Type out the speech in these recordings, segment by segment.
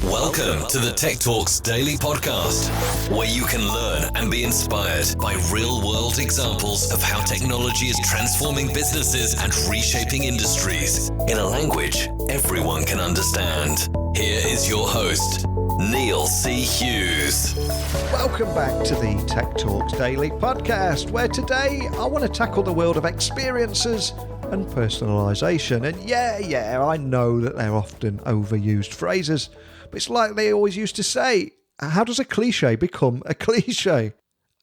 Welcome to the Tech Talks Daily Podcast, where you can learn and be inspired by real-world examples of how technology is transforming businesses and reshaping industries in a language everyone can understand. Here is your host, Neil C. Hughes. Welcome back to the Tech Talks Daily Podcast, where today I want to tackle the world of experiences and personalisation. And yeah, I know that they're often overused phrases, but it's like they always used to say, how does a cliche become a cliche?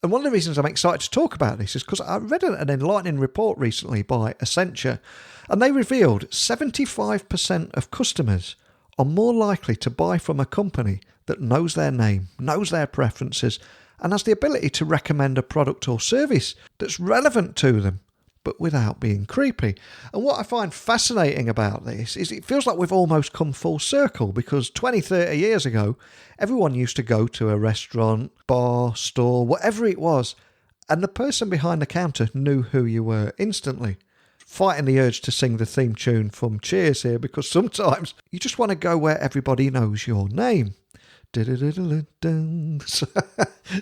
And one of the reasons I'm excited to talk about this is because I read an enlightening report recently by Accenture, and they revealed 75% of customers are more likely to buy from a company that knows their name, knows their preferences, and has the ability to recommend a product or service that's relevant to them, but without being creepy. And what I find fascinating about this is it feels like we've almost come full circle, because 20, 30 years ago, everyone used to go to a restaurant, bar, store, whatever it was, and the person behind the counter knew who you were instantly. Fighting the urge to sing the theme tune from Cheers here, because sometimes you just want to go where everybody knows your name.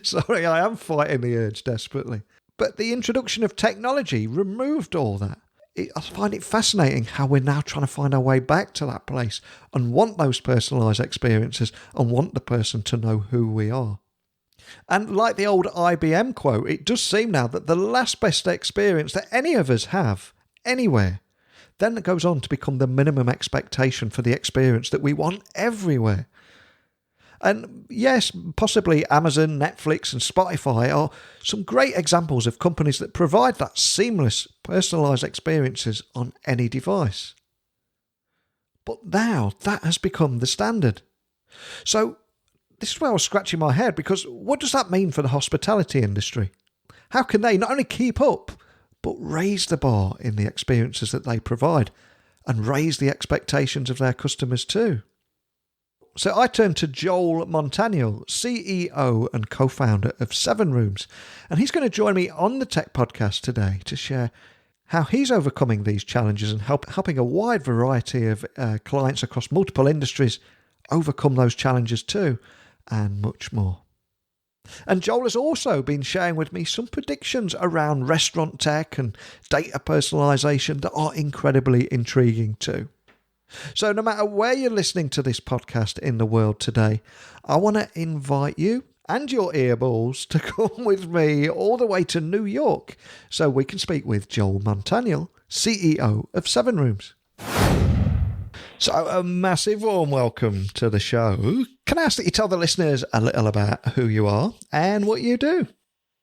Sorry, I am fighting the urge desperately. But the introduction of technology removed all that. I find it fascinating how we're now trying to find our way back to that place and want those personalised experiences and want the person to know who we are. And like the old IBM quote, it does seem now that the last best experience that any of us have anywhere then goes on to become the minimum expectation for the experience that we want everywhere. And yes, possibly Amazon, Netflix and Spotify are some great examples of companies that provide that seamless, personalised experiences on any device. But now that has become the standard. So this is where I was scratching my head, because what does that mean for the hospitality industry? How can they not only keep up, but raise the bar in the experiences that they provide and raise the expectations of their customers too? So I turned to Joel Montaniel, CEO and co-founder of SevenRooms, and he's going to join me on the Tech Podcast today to share how he's overcoming these challenges and helping a wide variety of clients across multiple industries overcome those challenges too, and much more. And Joel has also been sharing with me some predictions around restaurant tech and data personalisation that are incredibly intriguing too. So no matter where you're listening to this podcast in the world today, I want to invite you and your earballs to come with me all the way to New York so we can speak with Joel Montaniel, CEO of SevenRooms. So a massive warm welcome to the show. Can I ask that you tell the listeners a little about who you are and what you do?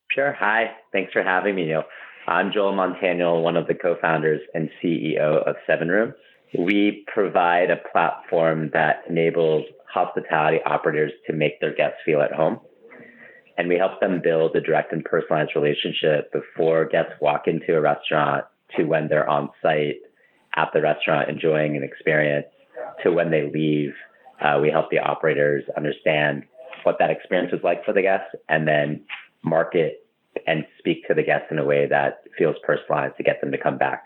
Sure. Hi. Thanks for having me, Neil. I'm Joel Montaniel, one of the co-founders and CEO of SevenRooms. We provide a platform that enables hospitality operators to make their guests feel at home. And we help them build a direct and personalized relationship before guests walk into a restaurant to when they're on site at the restaurant enjoying an experience to when they leave. We help the operators understand what that experience was like for the guests and then market and speak to the guests in a way that feels personalized to get them to come back.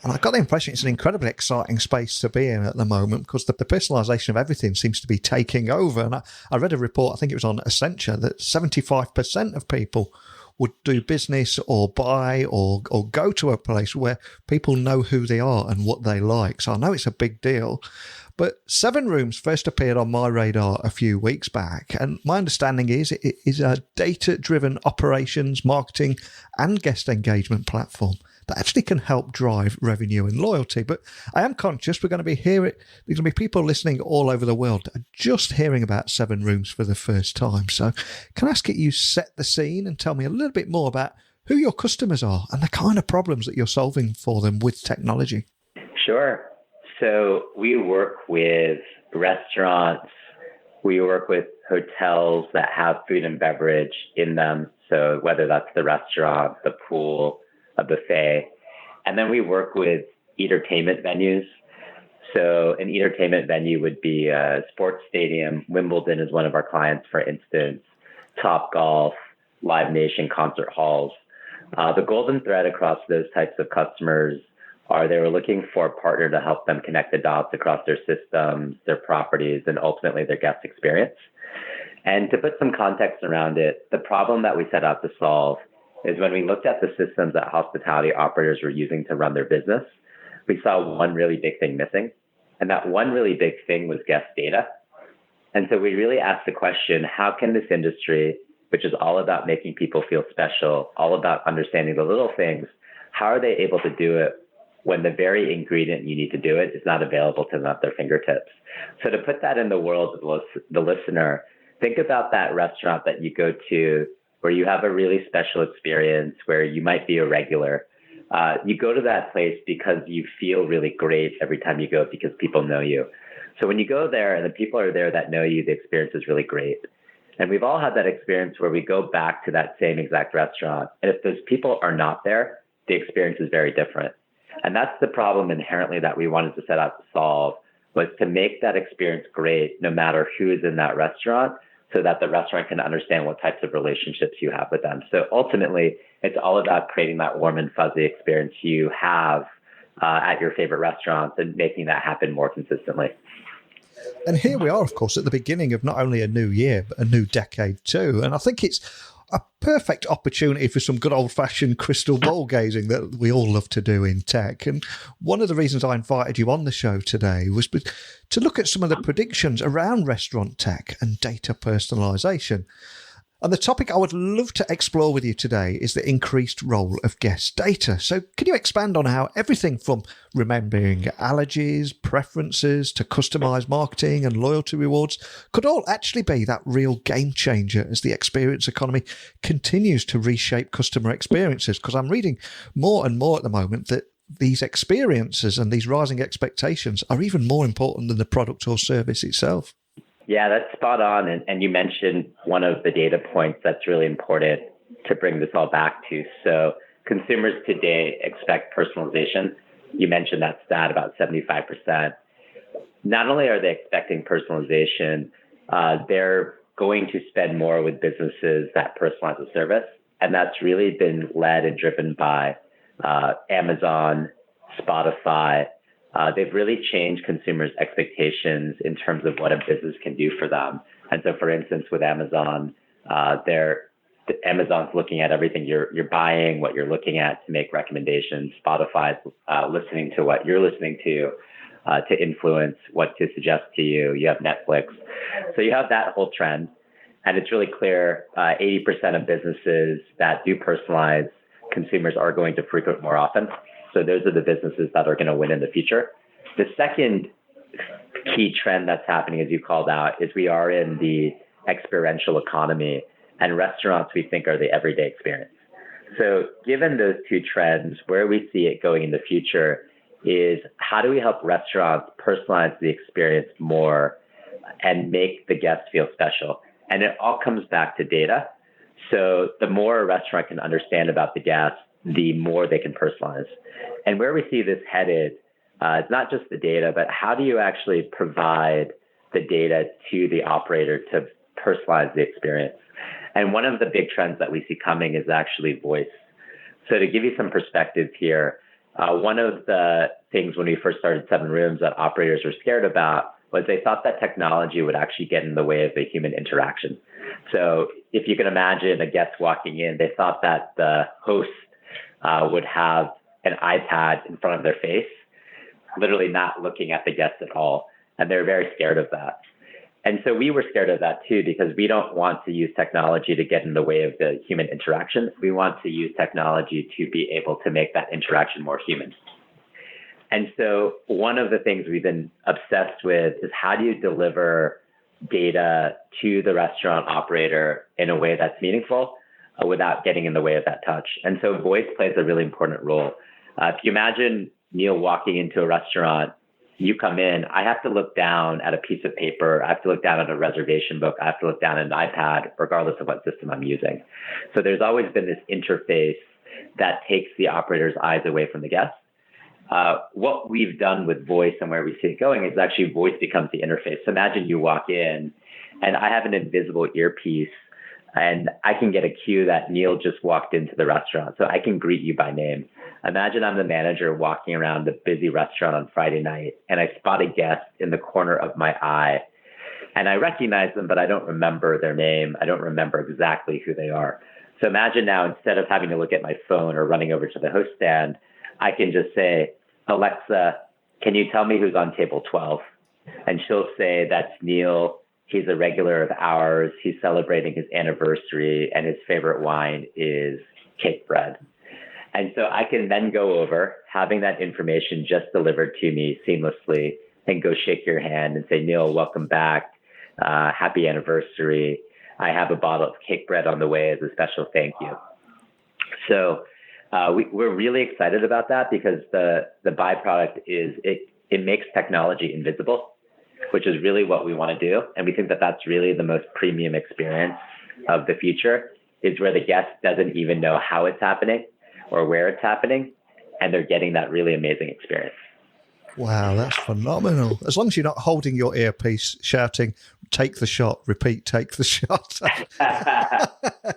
And I got the impression it's an incredibly exciting space to be in at the moment, because the personalisation of everything seems to be taking over. And I read a report, I think it was on Accenture, that 75% of people would do business or buy or go to a place where people know who they are and what they like. So I know it's a big deal. But SevenRooms first appeared on my radar a few weeks back, and my understanding is it is a data-driven operations, marketing and guest engagement platform that actually can help drive revenue and loyalty. But I am conscious there's going to be people listening all over the world just hearing about SevenRooms for the first time. So can I ask you set the scene and tell me a little bit more about who your customers are and the kind of problems that you're solving for them with technology? Sure. So we work with restaurants, we work with hotels that have food and beverage in them. So whether that's the restaurant, the pool, a buffet, and then we work with entertainment venues. So an entertainment venue would be a sports stadium. Wimbledon is one of our clients, for instance, Topgolf, Live Nation concert halls. The golden thread across those types of customers or they were looking for a partner to help them connect the dots across their systems, their properties, and ultimately their guest experience. And to put some context around it, the problem that we set out to solve is when we looked at the systems that hospitality operators were using to run their business, we saw one really big thing missing. And that one really big thing was guest data. And so we really asked the question, how can this industry, which is all about making people feel special, all about understanding the little things, how are they able to do it when the very ingredient you need to do it is not available to them at their fingertips? So to put that in the world of the listener, think about that restaurant that you go to where you have a really special experience, where you might be a regular. You go to that place because you feel really great every time you go because people know you. So when you go there and the people are there that know you, the experience is really great. And we've all had that experience where we go back to that same exact restaurant. And if those people are not there, the experience is very different. And that's the problem inherently that we wanted to set out to solve, was to make that experience great no matter who is in that restaurant, so that the restaurant can understand what types of relationships you have with them. So ultimately, it's all about creating that warm and fuzzy experience you have at your favorite restaurants and making that happen more consistently. And here we are, of course, at the beginning of not only a new year, but a new decade too. And I think it's a perfect opportunity for some good old-fashioned crystal ball gazing that we all love to do in tech. And one of the reasons I invited you on the show today was to look at some of the predictions around restaurant tech and data personalization. And the topic I would love to explore with you today is the increased role of guest data. So can you expand on how everything from remembering allergies, preferences, to customized marketing and loyalty rewards could all actually be that real game changer as the experience economy continues to reshape customer experiences? Because I'm reading more and more at the moment that these experiences and these rising expectations are even more important than the product or service itself. Yeah, that's spot on. And you mentioned one of the data points that's really important to bring this all back to. So consumers today expect personalization. You mentioned that stat, about 75%. Not only are they expecting personalization, they're going to spend more with businesses that personalize the service. And that's really been led and driven by Amazon, Spotify. They've really changed consumers' expectations in terms of what a business can do for them. And so, for instance, with Amazon, Amazon's looking at everything you're buying, what you're looking at to make recommendations. Spotify's listening to what you're listening to influence what to suggest to you. You have Netflix. So you have that whole trend. And it's really clear 80% of businesses that do personalize, consumers are going to frequent more often. So those are the businesses that are going to win in the future. The second key trend that's happening, as you called out, is we are in the experiential economy, and restaurants we think are the everyday experience. So given those two trends, where we see it going in the future is how do we help restaurants personalize the experience more and make the guests feel special? And it all comes back to data. So the more a restaurant can understand about the guests, the more they can personalize. And where we see this headed, it's not just the data, but how do you actually provide the data to the operator to personalize the experience? And one of the big trends that we see coming is actually voice. So to give you some perspective here, one of the things when we first started SevenRooms that operators were scared about was they thought that technology would actually get in the way of the human interaction. So if you can imagine a guest walking in, they thought that the host would have an iPad in front of their face, literally not looking at the guest at all. And they're very scared of that. And so we were scared of that too, because we don't want to use technology to get in the way of the human interaction. We want to use technology to be able to make that interaction more human. And so one of the things we've been obsessed with is how do you deliver data to the restaurant operator in a way that's meaningful without getting in the way of that touch. And so voice plays a really important role. If you imagine Neil walking into a restaurant, you come in, I have to look down at a piece of paper, I have to look down at a reservation book, I have to look down at an iPad, regardless of what system I'm using. So there's always been this interface that takes the operator's eyes away from the guest. What we've done with voice and where we see it going is actually voice becomes the interface. So imagine you walk in and I have an invisible earpiece and I can get a cue that Neil just walked into the restaurant. So I can greet you by name. Imagine I'm the manager walking around the busy restaurant on Friday night, and I spot a guest in the corner of my eye. And I recognize them, but I don't remember their name. I don't remember exactly who they are. So imagine now, instead of having to look at my phone or running over to the host stand, I can just say, Alexa, can you tell me who's on table 12? And she'll say, that's Neil. He's a regular of ours. He's celebrating his anniversary, and his favorite wine is cake bread. And so I can then go over, having that information just delivered to me seamlessly, and go shake your hand and say, Neil, welcome back. Happy anniversary. I have a bottle of cake bread on the way as a special thank you. So we're really excited about that, because the byproduct is it makes technology invisible, which is really what we want to do. And we think that that's really the most premium experience of the future, is where the guest doesn't even know how it's happening or where it's happening, and they're getting that really amazing experience. Wow, that's phenomenal. As long as you're not holding your earpiece shouting, take the shot, repeat, take the shot. I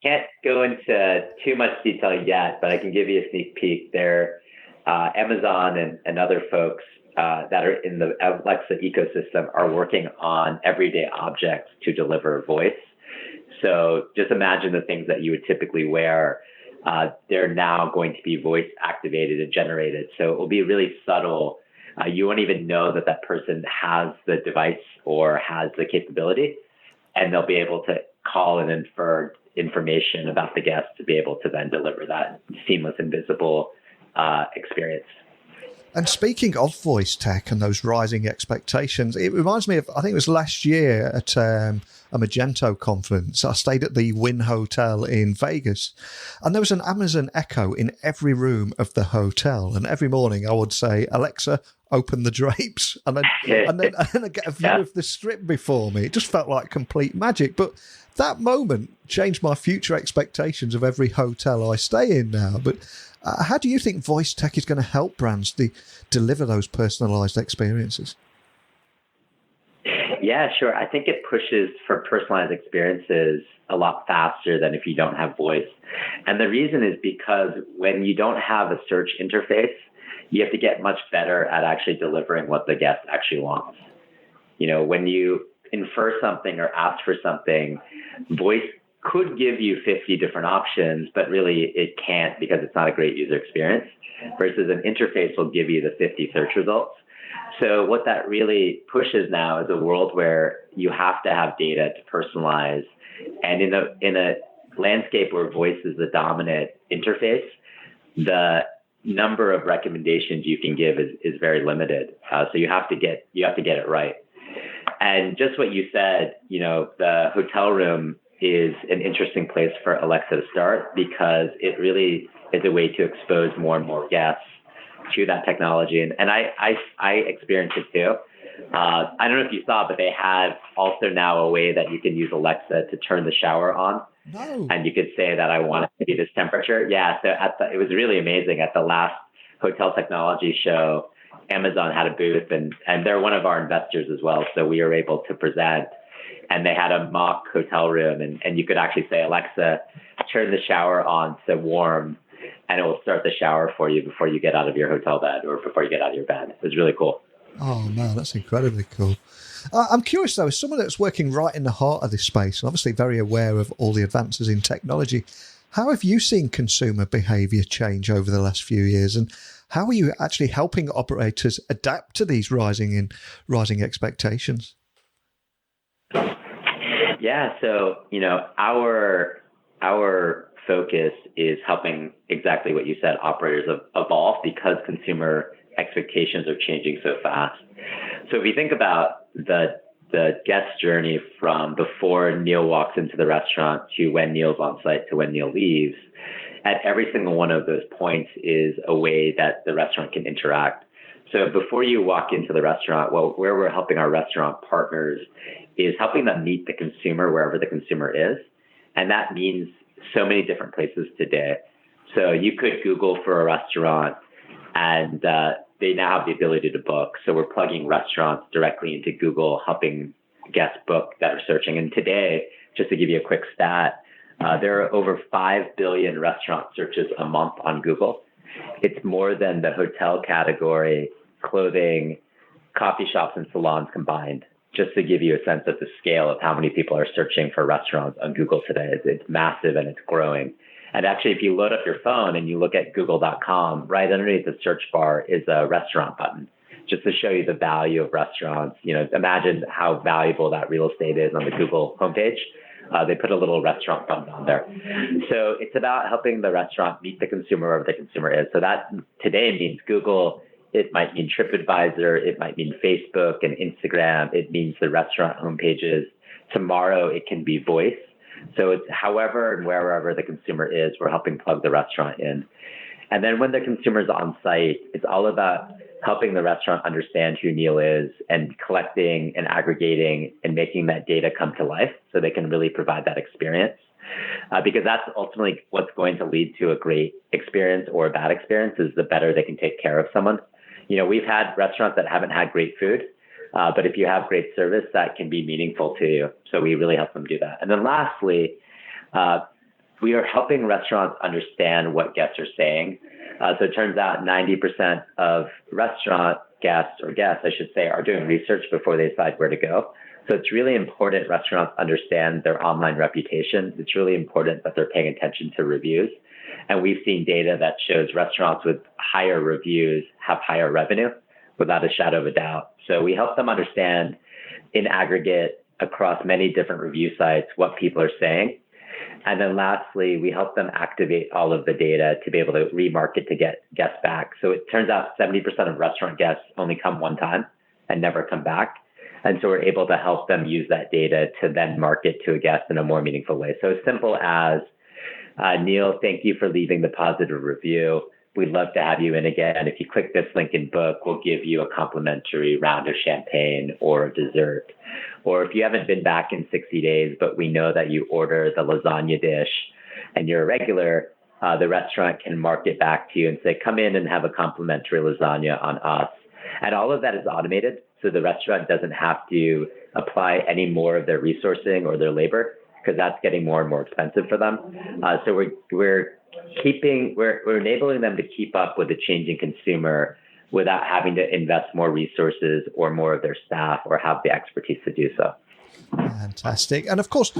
can't go into too much detail yet, but I can give you a sneak peek. There, Amazon and other folks that are in the Alexa ecosystem are working on everyday objects to deliver voice. So just imagine the things that you would typically wear. They're now going to be voice activated and generated. So it will be really subtle. You won't even know that that person has the device or has the capability, and they'll be able to call and infer information about the guest to be able to then deliver that seamless, invisible experience. And speaking of voice tech and those rising expectations, it reminds me of, I think it was last year at a Magento conference. I stayed at the Wynn Hotel in Vegas, and there was an Amazon Echo in every room of the hotel. And every morning I would say, Alexa, open the drapes, and then I get a view of the strip before me. It just felt like complete magic. But that moment changed my future expectations of every hotel I stay in now. But how do you think voice tech is going to help brands deliver those personalized experiences? Yeah, sure. I think it pushes for personalized experiences a lot faster than if you don't have voice. And the reason is because when you don't have a search interface, you have to get much better at actually delivering what the guest actually wants. When you infer something or ask for something, voice could give you 50 different options, but really it can't, because it's not a great user experience, versus an interface will give you the 50 search results. So what that really pushes now is a world where you have to have data to personalize. And in a landscape where voice is the dominant interface, the number of recommendations you can give is very limited. So you have to get it right. And just what you said, the hotel room is an interesting place for Alexa to start, because it really is a way to expose more and more guests to that technology. And I experienced it too. I don't know if you saw, but they have also now a way that you can use Alexa to turn the shower on. No. And you could say that I want it to be this temperature. Yeah. So it was really amazing. At the last hotel technology show, Amazon had a booth, and they're one of our investors as well. So we were able to present, and they had a mock hotel room, and you could actually say, Alexa, turn the shower on to warm, and it will start the shower for you before you get out of your hotel bed or before you get out of your bed. It was really cool. Oh, man, that's incredibly cool. I'm curious, though, as someone that's working right in the heart of this space, and obviously very aware of all the advances in technology, how have you seen consumer behaviour change over the last few years, and how are you actually helping operators adapt to these rising expectations? Yeah, so our focus is helping exactly what you said, operators evolve, because consumer expectations are changing so fast. So if you think about the guest journey from before Neil walks into the restaurant to when Neil's on site to when Neil leaves, at every single one of those points is a way that the restaurant can interact. So before you walk into the restaurant, where we're helping our restaurant partners is helping them meet the consumer wherever the consumer is. And that means so many different places today. So you could Google for a restaurant, and they now have the ability to book. So we're plugging restaurants directly into Google, helping guests book that are searching. And today, just to give you a quick stat, there are over 5 billion restaurant searches a month on Google. It's more than the hotel category, clothing, coffee shops, and salons combined, just to give you a sense of the scale of how many people are searching for restaurants on Google today. It's massive and it's growing. And actually, if you load up your phone and you look at google.com, right underneath the search bar is a restaurant button, just to show you the value of restaurants. Imagine how valuable that real estate is on the Google homepage. They put a little restaurant button on there. So it's about helping the restaurant meet the consumer wherever the consumer is. So that today means Google. It might mean TripAdvisor. It might mean Facebook and Instagram. It means the restaurant homepages. Tomorrow, it can be voice. So it's however and wherever the consumer is, we're helping plug the restaurant in. And then when the consumer's on site, it's all about helping the restaurant understand who Neil is and collecting and aggregating and making that data come to life so they can really provide that experience. Because that's ultimately what's going to lead to a great experience or a bad experience is the better they can take care of someone. We've had restaurants that haven't had great food, but if you have great service, that can be meaningful to you. So we really help them do that. And then lastly, we are helping restaurants understand what guests are saying. So it turns out 90% of restaurant guests, I should say, are doing research before they decide where to go. So it's really important restaurants understand their online reputation. It's really important that they're paying attention to reviews. And we've seen data that shows restaurants with higher reviews have higher revenue without a shadow of a doubt. So we help them understand in aggregate across many different review sites what people are saying. And then lastly, we help them activate all of the data to be able to remarket to get guests back. So it turns out 70% of restaurant guests only come one time and never come back. And so we're able to help them use that data to then market to a guest in a more meaningful way. So as simple as, Neil, thank you for leaving the positive review. We'd love to have you in again. If you click this link and book, we'll give you a complimentary round of champagne or a dessert. Or if you haven't been back in 60 days, but we know that you order the lasagna dish and you're a regular, the restaurant can market back to you and say, come in and have a complimentary lasagna on us. And all of that is automated. So the restaurant doesn't have to apply any more of their resourcing or their labor because that's getting more and more expensive for them. So we're enabling them to keep up with the changing consumer without having to invest more resources or more of their staff or have the expertise to do so. Fantastic. And of course,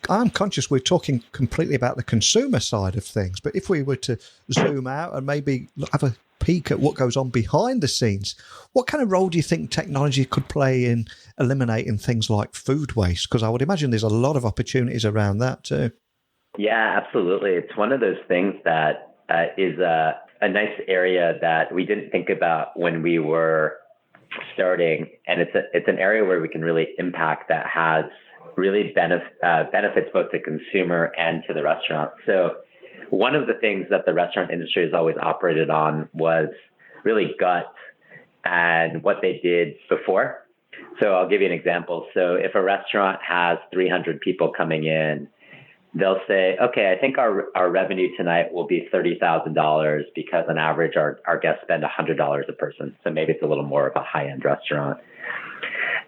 I'm conscious we're talking completely about the consumer side of things, but if we were to zoom out and maybe have a peek at what goes on behind the scenes, what kind of role do you think technology could play in eliminating things like food waste? Because I would imagine there's a lot of opportunities around that too. Yeah, absolutely. It's one of those things that is a nice area that we didn't think about when we were starting. And it's an area where we can really impact that has really benefits both the consumer and to the restaurant. So one of the things that the restaurant industry has always operated on was really gut and what they did before. So I'll give you an example. So if a restaurant has 300 people coming in, they'll say, okay, I think our revenue tonight will be $30,000 because on average our guests spend $100 a person. So maybe it's a little more of a high-end restaurant.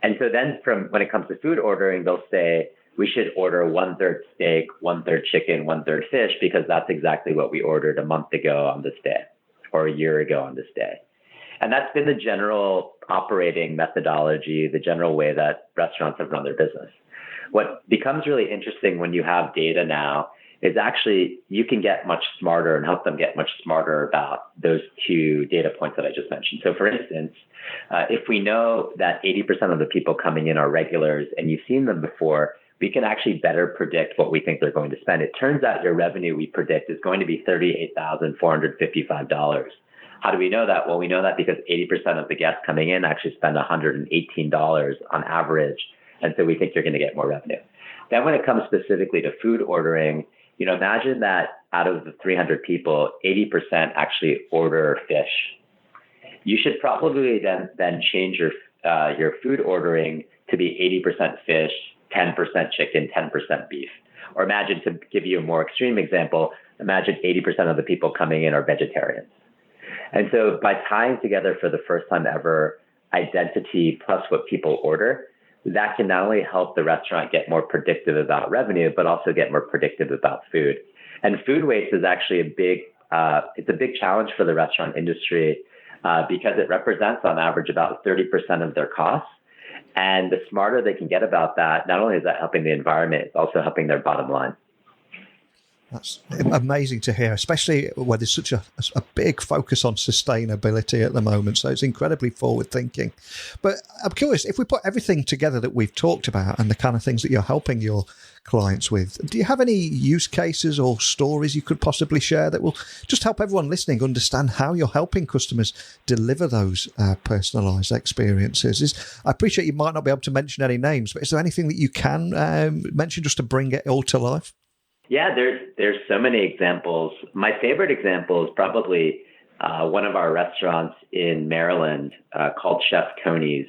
And so then when it comes to food ordering, they'll say, we should order 1/3 steak, 1/3 chicken, 1/3 fish, because that's exactly what we ordered a month ago on this day or a year ago on this day. And that's been the general operating methodology, the general way that restaurants have run their business. What becomes really interesting when you have data now is actually you can get much smarter and help them get much smarter about those two data points that I just mentioned. So for instance, if we know that 80% of the people coming in are regulars and you've seen them before, we can actually better predict what we think they're going to spend. It turns out your revenue we predict is going to be $38,455. How do we know that? Well, we know that because 80% of the guests coming in actually spend $118 on average. And so we think you're going to get more revenue. Then when it comes specifically to food ordering, imagine that out of the 300 people, 80% actually order fish. You should probably then change your food ordering to be 80% fish, 10% chicken, 10% beef. Or imagine, to give you a more extreme example, imagine 80% of the people coming in are vegetarians. And so by tying together for the first time ever identity plus what people order, that can not only help the restaurant get more predictive about revenue, but also get more predictive about food. And food waste is actually it's a big challenge for the restaurant industry because it represents on average about 30% of their costs. And the smarter they can get about that, not only is that helping the environment, it's also helping their bottom line. That's amazing to hear, especially where there's such a big focus on sustainability at the moment. So it's incredibly forward thinking. But I'm curious, if we put everything together that we've talked about and the kind of things that you're helping your clients with, do you have any use cases or stories you could possibly share that will just help everyone listening understand how you're helping customers deliver those personalized experiences? I appreciate you might not be able to mention any names, but is there anything that you can mention just to bring it all to life? Yeah, there's so many examples. My favorite example is probably one of our restaurants in Maryland called Chef Tony's.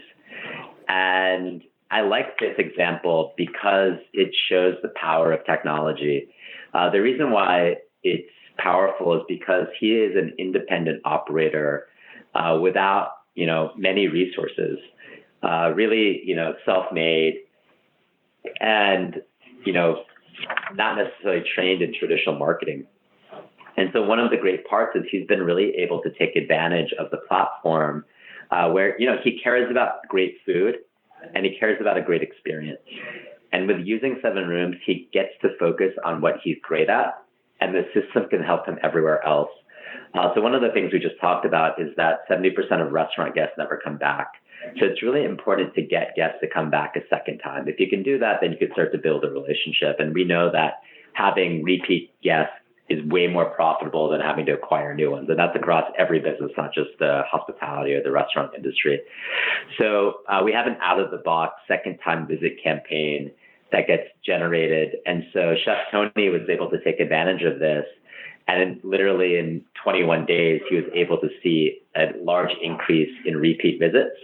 And I like this example because it shows the power of technology. The reason why it's powerful is because he is an independent operator without, many resources, really, self-made and, not necessarily trained in traditional marketing. And so one of the great parts is he's been really able to take advantage of the platform where, he cares about great food and he cares about a great experience. And with using SevenRooms, he gets to focus on what he's great at, and the system can help him everywhere else. So one of the things we just talked about is that 70% of restaurant guests never come back. So it's really important to get guests to come back a second time. If you can do that, then you can start to build a relationship. And we know that having repeat guests is way more profitable than having to acquire new ones. And that's across every business, not just the hospitality or the restaurant industry. So we have an out-of-the-box second-time visit campaign that gets generated. And so Chef Tony was able to take advantage of this. And literally in 21 days, he was able to see a large increase in repeat visits,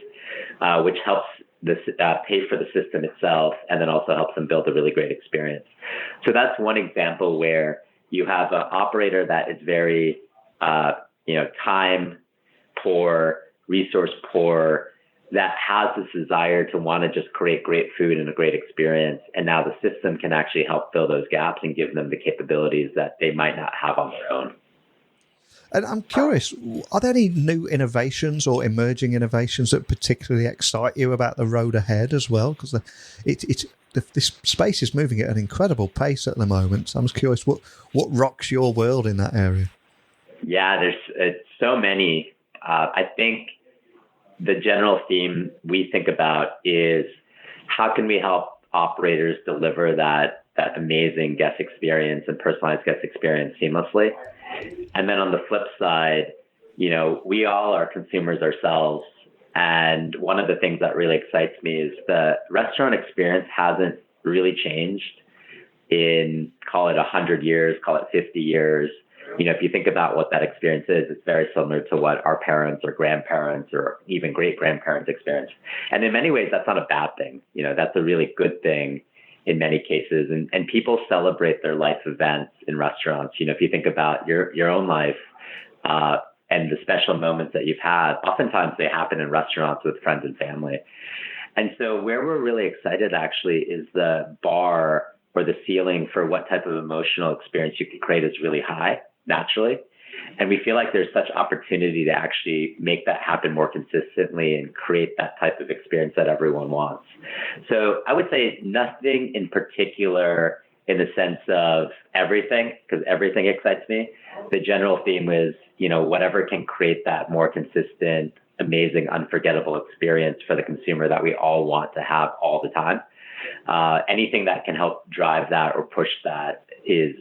which helps pay for the system itself, and then also helps them build a really great experience. So that's one example where you have an operator that is very, time poor, resource poor, that has this desire to want to just create great food and a great experience. And now the system can actually help fill those gaps and give them the capabilities that they might not have on their own. And I'm curious, are there any new innovations or emerging innovations that particularly excite you about the road ahead as well? Because this space is moving at an incredible pace at the moment. So I'm just curious, what rocks your world in that area? Yeah, there's so many. I think the general theme we think about is how can we help operators deliver that amazing guest experience and personalized guest experience seamlessly? And then on the flip side, we all are consumers ourselves. And one of the things that really excites me is the restaurant experience hasn't really changed in, call it 100 years, call it 50 years. If you think about what that experience is, it's very similar to what our parents or grandparents or even great-grandparents experienced. And in many ways, that's not a bad thing. That's a really good thing in many cases. And people celebrate their life events in restaurants. If you think about your own life and the special moments that you've had, oftentimes they happen in restaurants with friends and family. And so where we're really excited actually is the bar or the ceiling for what type of emotional experience you can create is really high naturally. And we feel like there's such opportunity to actually make that happen more consistently and create that type of experience that everyone wants. So I would say nothing in particular in the sense of everything, because everything excites me. The general theme is, whatever can create that more consistent, amazing, unforgettable experience for the consumer that we all want to have all the time. Anything that can help drive that or push that is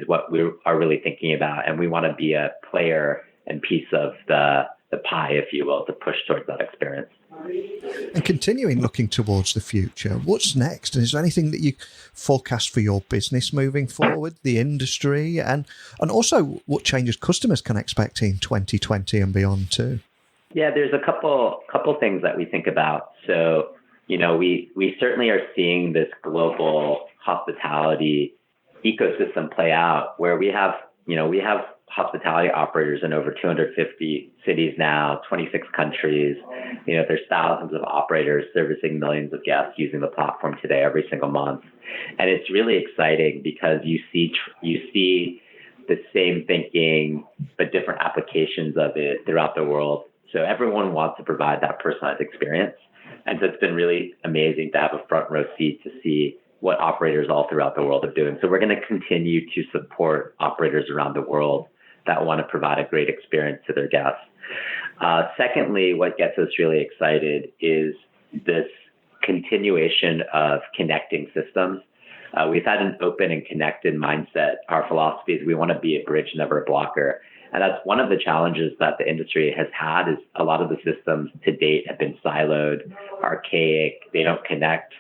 what we are really thinking about. And we want to be a player and piece of the pie, if you will, to push towards that experience. And continuing looking towards the future, what's next? And is there anything that you forecast for your business moving forward, the industry, and also what changes customers can expect in 2020 and beyond too? Yeah, there's a couple things that we think about. So, we certainly are seeing this global hospitality ecosystem play out where we have hospitality operators in over 250 cities now, 26 countries. There's thousands of operators servicing millions of guests using the platform today every single month. And it's really exciting because you see the same thinking, but different applications of it throughout the world. So everyone wants to provide that personalized experience. And so it's been really amazing to have a front row seat to see what operators all throughout the world are doing. So we're going to continue to support operators around the world that want to provide a great experience to their guests. Secondly, what gets us really excited is this continuation of connecting systems. We've had an open and connected mindset. Our philosophy is we want to be a bridge, never a blocker. And that's one of the challenges that the industry has had is a lot of the systems to date have been siloed, archaic, they don't connect.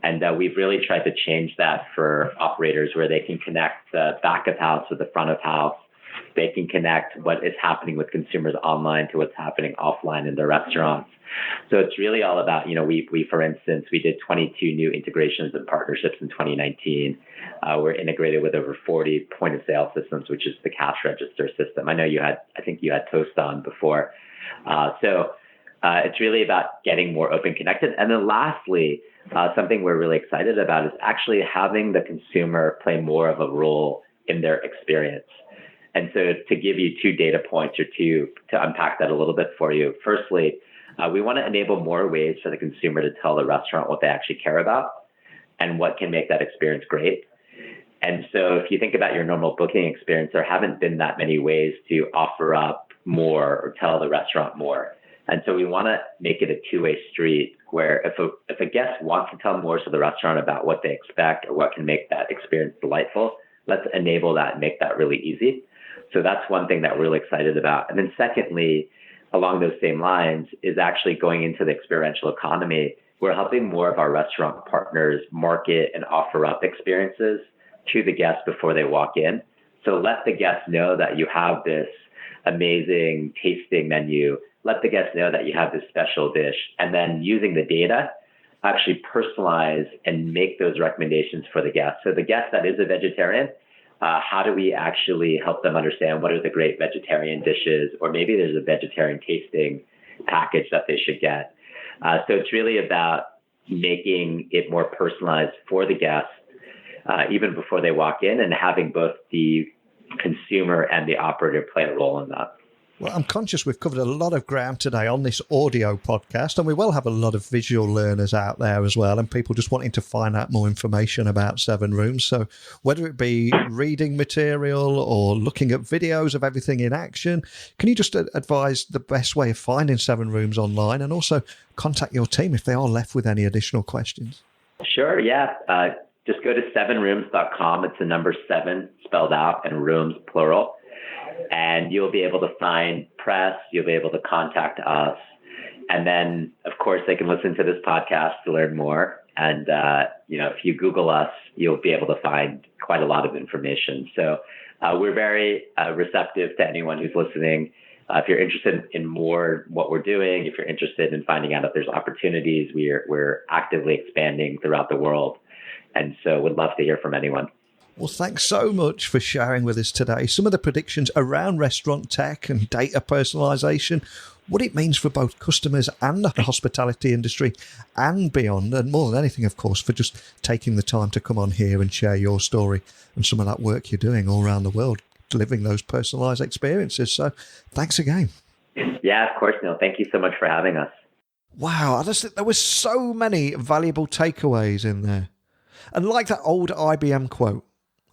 And we've really tried to change that for operators where they can connect the back of house with the front of house. They can connect what is happening with consumers online to what's happening offline in their restaurants. So it's really all about, we for instance, we did 22 new integrations and partnerships in 2019. We're integrated with over 40 point of sale systems, which is the cash register system. I think you had Toast on before. So it's really about getting more open connected. And then lastly, something we're really excited about is actually having the consumer play more of a role in their experience. And so to give you two data points or two to unpack that a little bit for you. Firstly, we want to enable more ways for the consumer to tell the restaurant what they actually care about and what can make that experience great. And so if you think about your normal booking experience, there haven't been that many ways to offer up more or tell the restaurant more. And so we want to make it a two-way street where if a guest wants to tell more to the restaurant about what they expect or what can make that experience delightful, let's enable that and make that really easy. So that's one thing that we're really excited about. And then secondly, along those same lines is actually going into the experiential economy. We're helping more of our restaurant partners market and offer up experiences to the guests before they walk in. So let the guests know that you have this amazing tasting menu. Let the guests know that you have this special dish. And then using the data, actually personalize and make those recommendations for the guest. So the guest that is a vegetarian, how do we actually help them understand what are the great vegetarian dishes, or maybe there's a vegetarian tasting package that they should get. So it's really about making it more personalized for the guests, even before they walk in, and having both the consumer and the operator play a role in that. Well, I'm conscious we've covered a lot of ground today on this audio podcast, and we will have a lot of visual learners out there as well, and people just wanting to find out more information about SevenRooms. So whether it be reading material or looking at videos of everything in action, can you just advise the best way of finding SevenRooms online, and also contact your team if they are left with any additional questions? Sure, yeah. Just go to sevenrooms.com. It's the number 7 spelled out and rooms plural. And you'll be able to find press, you'll be able to contact us. And then, of course, they can listen to this podcast to learn more. And, if you Google us, you'll be able to find quite a lot of information. So we're very receptive to anyone who's listening. If you're interested in more what we're doing, if you're interested in finding out if there's opportunities, we're actively expanding throughout the world. And so would love to hear from anyone. Well, thanks so much for sharing with us today some of the predictions around restaurant tech and data personalization, what it means for both customers and the hospitality industry and beyond, and more than anything, of course, for just taking the time to come on here and share your story and some of that work you're doing all around the world, delivering those personalized experiences. So thanks again. Yeah, of course, Neil. Thank you so much for having us. Wow, I just think there were so many valuable takeaways in there. And like that old IBM quote,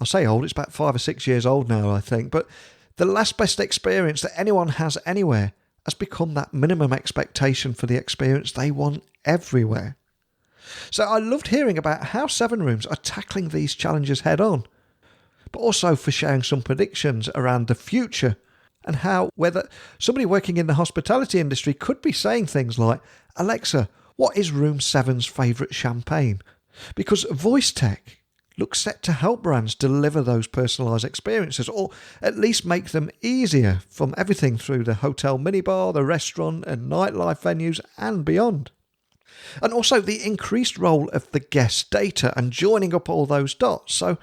I say old, it's about 5 or 6 years old now, I think, but the last best experience that anyone has anywhere has become that minimum expectation for the experience they want everywhere. So I loved hearing about how SevenRooms are tackling these challenges head on, but also for sharing some predictions around the future and how whether somebody working in the hospitality industry could be saying things like, Alexa, what is Room 7's favourite champagne? Because voice tech looks set to help brands deliver those personalised experiences, or at least make them easier, from everything through the hotel minibar, the restaurant and nightlife venues and beyond. And also the increased role of the guest data and joining up all those dots. So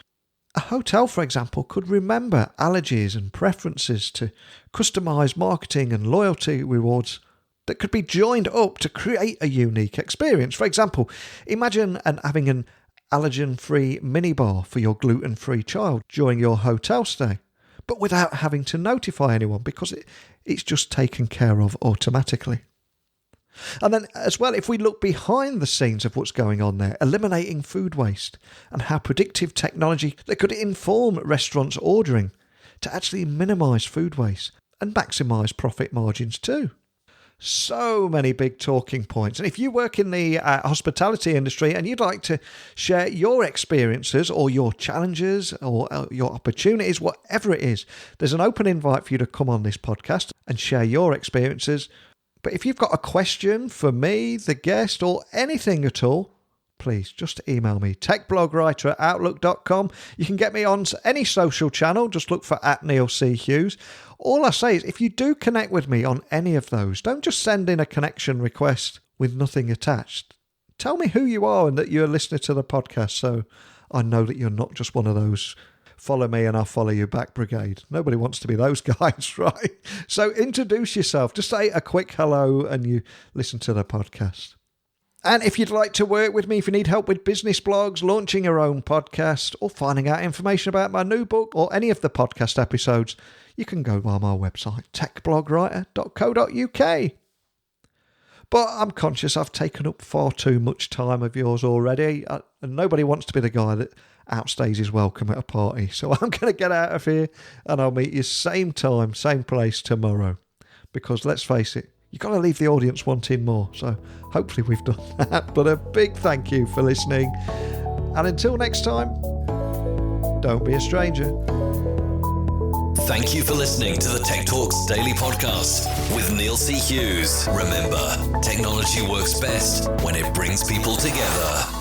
A hotel, for example, could remember allergies and preferences to customise marketing and loyalty rewards that could be joined up to create a unique experience. For example, imagine having an allergen-free minibar for your gluten-free child during your hotel stay, but without having to notify anyone because it's just taken care of automatically. And then as well, if we look behind the scenes of what's going on there, eliminating food waste and how predictive technology that could inform restaurants' ordering to actually minimise food waste and maximise profit margins too. So many big talking points. And if you work in the hospitality industry and you'd like to share your experiences or your challenges or your opportunities, whatever it is, there's an open invite for you to come on this podcast and share your experiences. But if you've got a question for me, the guest, or anything at all, please just email me, techblogwriter@outlook.com. You can get me on any social channel. Just look for @NeilC.Hughes. All I say is if you do connect with me on any of those, don't just send in a connection request with nothing attached. Tell me who you are and that you're a listener to the podcast so I know that you're not just one of those follow me and I'll follow you back brigade. Nobody wants to be those guys, right? So introduce yourself. Just say a quick hello and you listen to the podcast. And if you'd like to work with me, if you need help with business blogs, launching your own podcast, or finding out information about my new book or any of the podcast episodes, you can go to my website, techblogwriter.co.uk. But I'm conscious I've taken up far too much time of yours already, and nobody wants to be the guy that outstays his welcome at a party. So I'm going to get out of here and I'll meet you same time, same place tomorrow. Because let's face it, you've got to leave the audience wanting more. So hopefully we've done that. But a big thank you for listening. And until next time, don't be a stranger. Thank you for listening to the Tech Talks Daily Podcast with Neil C. Hughes. Remember, technology works best when it brings people together.